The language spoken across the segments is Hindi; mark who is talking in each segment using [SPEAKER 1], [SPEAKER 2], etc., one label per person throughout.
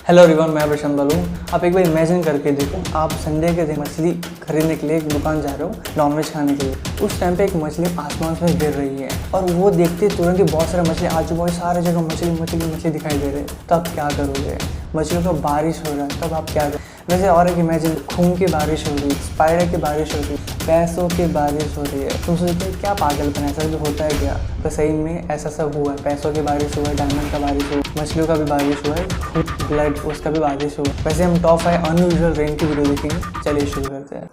[SPEAKER 1] हेलो एवरीवन, मैं बरिश हूँ। आप एक बार इमेजिन करके देखो, आप संडे के दिन मछली खरीदने के लिए एक दुकान जा रहे हो नॉनवेज खाने के लिए। उस टाइम पे एक मछली आसमान में गिर रही है और वो देखते तुरंत ही बहुत सारे मछली आजू बाजू सारे जगह मछली मछली मछली दिखाई दे रहे हैं। तो आप क्या करोगे? मछलियों का बारिश हो रहा है, तब आप क्या करोगे? वैसे और एक इमेजिन, खून की बारिश हो रही है, स्पाइडर की बारिश हो रही है, पैसों की बारिश हो रही है। तुम सोचते क्या पागलपन, ऐसा जो होता है क्या? तो सही में ऐसा सब हुआ है। पैसों की बारिश हुआ है, डायमंड का बारिश हुआ, मछलियों का भी बारिश हुआ है, ब्लड उसका भी बारिश हुआ है। वैसे हम टॉप 5 अनयूजुअल रेन की वीडियो देखेंगे। चलिए शुरू करते हैं।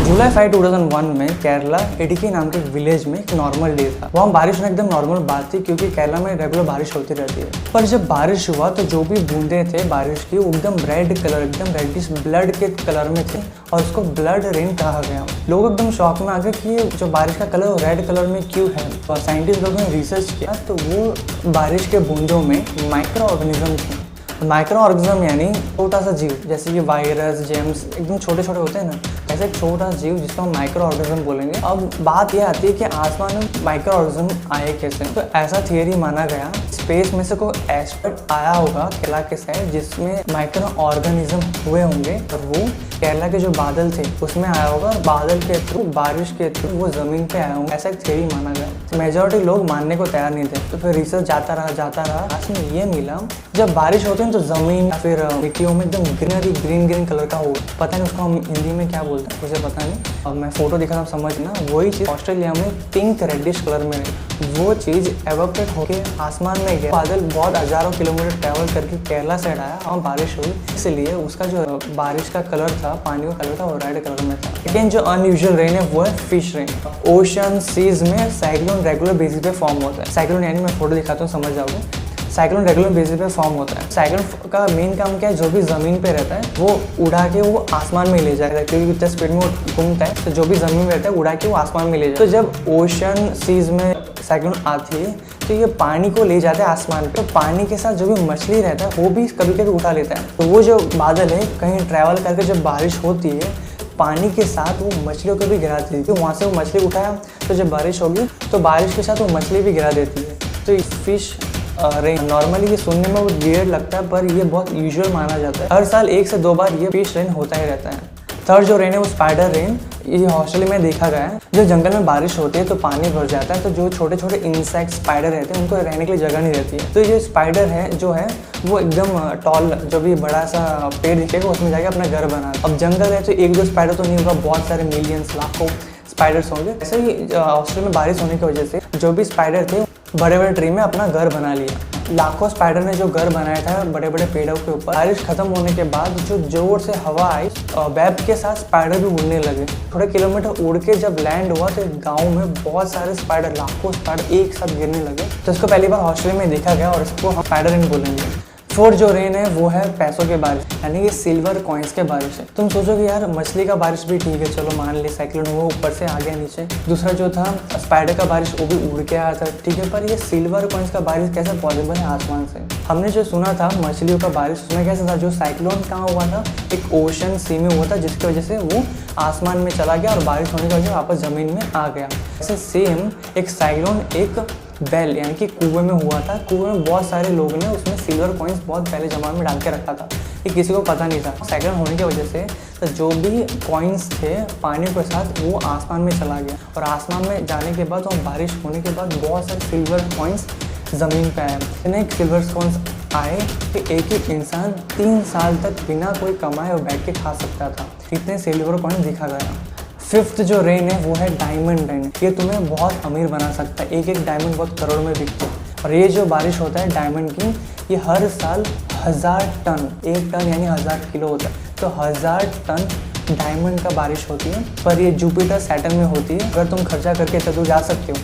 [SPEAKER 1] जुलाई 5, 2001 में केरला इडुक्की नाम के विलेज में एक नॉर्मल डे था। वहाँ बारिश होना एकदम नॉर्मल बात थी, क्योंकि केरला में रेगुलर बारिश होती रहती है। पर जब बारिश हुआ तो जो भी बूंदे थे बारिश की, वो एकदम रेड कलर, एकदम रेडिश ब्लड के कलर में थे और उसको ब्लड रेन कहा गया। लोग एकदम शॉक में आ गए कि ये जो बारिश का कलर वो रेड कलर में क्यों है। तो साइंटिस्ट लोगों ने रिसर्च किया तो वो बारिश के बूंदों में माइक्रो ऑर्गेनिज्म थे। माइक्रो ऑर्गेनिज्म यानी छोटा सा जीव, जैसे कि वायरस, जेम्स एकदम छोटे छोटे होते हैं ना, ऐसे एक छोटा जीव जिसको हम माइक्रो ऑर्गेनिज्म बोलेंगे। अब बात यह आती है कि आसमान में माइक्रो ऑर्गेनिज्म आए कैसे। तो ऐसा थियरी माना गया, स्पेस में से कोई एस्पेक्ट आया होगा केरला के साइड जिसमें माइक्रो ऑर्गेनिज्म हुए होंगे और वो केरला के जो बादल थे उसमें आया होगा और बादल के थ्रू, बारिश के थ्रू वो जमीन पे आया होंगे। ऐसा एक थियरी माना गया। तो मेजॉरिटी लोग मानने को तैयार नहीं थे। तो फिर रिसर्च जाता रहा। लास्ट में ये मिला, जब बारिश होती है तो जमीन या फिर मिट्टियों में एकदम ग्रीन कलर का हो, पता नहीं उसको हम हिंदी में क्या बोलते हैं, मुझे पता नहीं। अब मैं फोटो दिखा रहा हूँ, समझना। वही चीज़ ऑस्ट्रेलिया में पिंक रेडिश कलर में है। वो चीज़ एवोपरेट होके आसमान में गया। बादल बहुत हजारों किलोमीटर ट्रैवल करके केरला साइड आया और बारिश हुई, इसलिए उसका जो बारिश का कलर था, पानी का कलर था, वो रेड कलर में था। लेकिन जो अनयूजुअल रेन है वो है फिश रेन। ओशन सीज में साइक्लोन रेगुलर बेसिस पे फॉर्म होता है। साइक्लोन यानी मैं फोटो दिखाता हूँ, समझ जाओगे। साइक्लोन रेगुलर बेसिस पे फॉर्म होता है। साइक्लोन का मेन काम क्या है? जो भी जमीन पे रहता है वो उड़ा के वो आसमान में ले जाएगा, क्योंकि इतना स्पीड में वो घूमता है। तो जो भी जमीन में रहता है उड़ा के वो आसमान में ले जाएगा। तो जब ओशन सीज में साइक्लोन आती है तो ये पानी को ले जाता है आसमान पे। तो पानी के साथ जो भी मछली रहता है वो भी कभी कभी उठा लेता है। तो वो जो बादल है कहीं ट्रैवल करके जब बारिश होती है, पानी के साथ वो मछलियों को भी गिरा देती है। तो वहाँ से वो मछली उठाया, तो जब बारिश होगी तो बारिश के साथ वो मछली भी गिरा देती है। तो ये फिश रेन नॉर्मली ये सुनने में वो वियर्ड लगता है, पर ये बहुत यूजुअल माना जाता है। हर साल 1 से 2 बार ये फिश रेन होता ही रहता है। थर्ड जो रेन है वो स्पाइडर रेन। ये ऑस्ट्रेलिया में देखा गया है। जब जंगल में बारिश होती है तो पानी भर जाता है, तो जो छोटे छोटे इंसेक्ट स्पाइडर रहते हैं उनको रहने के लिए जगह नहीं रहती है। तो ये स्पाइडर है जो है वो एकदम टॉल, जो भी बड़ा सा पेड़ दिखेगा उसमें जाके अपना घर बना। अब जंगल है तो 1-2 स्पाइडर तो नहीं होगा, बहुत सारे मिलियंस, लाखों स्पाइडर्स होंगे। ऐसे ही ऑस्ट्रेलिया में बारिश होने की वजह से जो भी स्पाइडर थे बड़े बड़े ट्री में अपना घर बना लिया। लाखों स्पाइडर ने जो घर बनाया था बड़े बड़े पेड़ों के ऊपर, बारिश खत्म होने के बाद जो जोर से हवा आई, वेब के साथ स्पाइडर भी उड़ने लगे। थोड़े किलोमीटर उड़ के जब लैंड हुआ तो गांव में बहुत सारे स्पाइडर, लाखों स्पाइडर एक साथ गिरने लगे। तो इसको पहली बार ऑस्ट्रेलिया में देखा गया और इसको हम स्पाइडर रेन बोलेंगे। फोर्थ जो रेन है वो है पैसों के बारिश, यानी कि सिल्वर कॉइन्स के बारिश है। तुम सोचोगे यार मछली का बारिश भी ठीक है, चलो मान ले, साइक्लोन वो ऊपर से आ गया नीचे। दूसरा जो था स्पाइडर का बारिश, वो भी उड़ के आया था, ठीक है। पर ये सिल्वर कॉइन्स का बारिश कैसे पॉसिबल है आसमान से? हमने जो सुना था मछलियों का बारिश, उसमें कैसे था? जो साइक्लोन कहाँ हुआ था? एक ओशन सी में हुआ था, जिसकी वजह से वो आसमान में चला गया और बारिश होने की वजह से वापस जमीन में आ गया। ऐसे सेम एक साइक्लोन एक बेल यानी कि कुएं में हुआ था। कुएं में बहुत सारे लोगों ने उसमें सिल्वर कॉइन्स बहुत पहले जमाने में डाल के रखा था, ये किसी को पता नहीं था। साइक्लोन होने की वजह से तो जो भी कॉइन्स थे पानी के साथ वो आसमान में चला गया और आसमान में जाने के बाद और बारिश होने के बाद बहुत सारे सिल्वर कॉइन्स ज़मीन पे आए। इतने सिल्वर कॉइन्स आए कि एक ही इंसान 3 साल तक बिना कोई कमाए और बैठ के खा सकता था। इतने सिल्वर कॉइन्स दिखा गया। फिफ्थ जो रेन है वो है डायमंड रेन। ये तुम्हें बहुत अमीर बना सकता है। एक डायमंड बहुत करोड़ में बिकते हैं। और ये जो बारिश होता है डायमंड की, ये हर साल 1000 टन, 1 टन यानी 1000 किलो होता है। तो 1000 टन डायमंड का बारिश होती है। पर ये जुपिटर सैटर्न में होती है। अगर तुम खर्चा करके इतना दूर जा सकते हो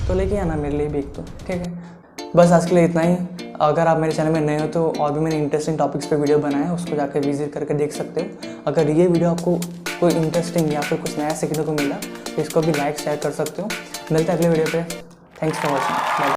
[SPEAKER 1] तो लेके आना मेरे लिए भी एक, तो ठीक है। बस आज के लिए इतना ही। अगर आप मेरे चैनल में नए हो तो और भी मैंने इंटरेस्टिंग टॉपिक्स पे वीडियो बनाया है, उसको जाकर विजिट करके देख सकते हो। अगर ये वीडियो आपको कोई इंटरेस्टिंग या फिर कुछ नया सीखने को मिला तो इसको भी लाइक शेयर कर सकते हो। मिलते हैं अगले वीडियो पे। Thanks for watching.